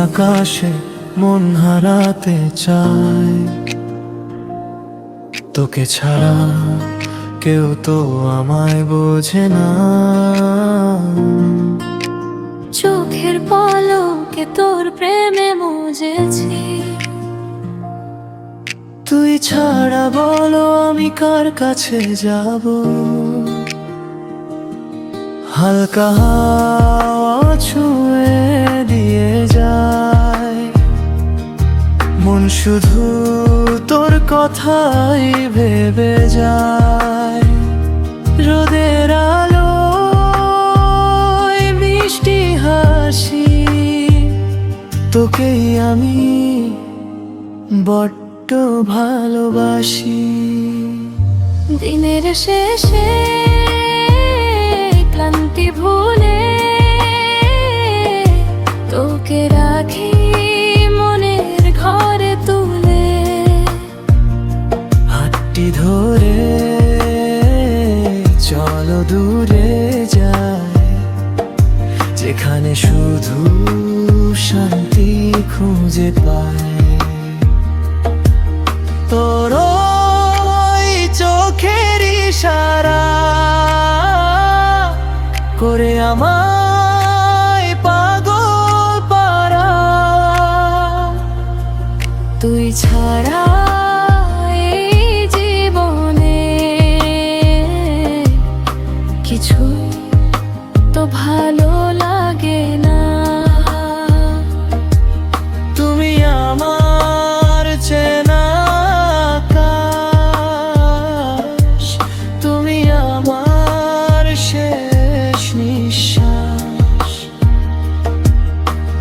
আকাশে মন হারাতে চাই, তোকে ছাড়া কেউ তো আমায় বোঝে না। চোখের পলকে তোর প্রেমে মজেছি, তুই ছাড়া বলো আমি কার কাছে যাব। হালকা হাওয়া ছুঁয়ে দিয়ে যায়, মন শুধু তোর কথাই ভেবে যায়। রোদের আলো মিষ্টি হাসি, তোকেই আমি বড্ড ভালোবাসি। দিনের শেষে ক্লান্তি ভুলে তোকে রাখি মনের ঘরে তুলে। হাতটি ধরে চলো দূরে যাই, যেখানে শুধু শান্তি খুঁজে পাই। তোর ওই চোখের ইশারা করে আমায় পাগল পারা। তুই ছাড়া এই জীবনে কিছুই তো ভালো লাগে না। তুমি আমার চেনা আকাশ, তুমি আমার শেষ নিঃশ্বাস।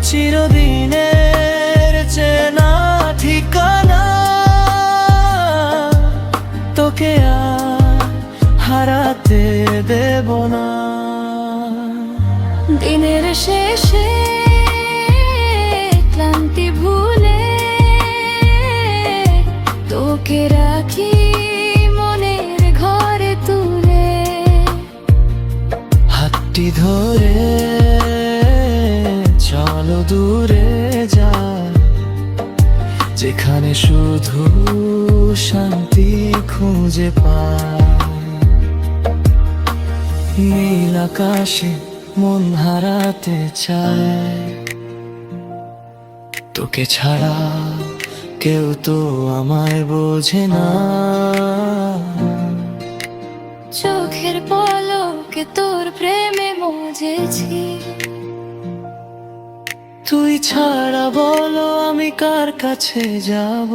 চিরদিনের চেনা ঠিকানা, তোকে আর হারাতে দেব না। দিনের শেষে ক্লান্তি ভুলে তোকে রাখি মনের ঘরে তুলে। হাতটি ধরে চলো দূরে যাই, যেখানে শুধু শান্তি খুঁজে পাই। নীল আকাশে মন হারাতে চাই, তোকে ছাড়া কেউ তো আমায় বোঝে না। চোখের পলকে তোর প্রেমে মজেছি, তুই ছাড়া বলো আমি কার কাছে যাব।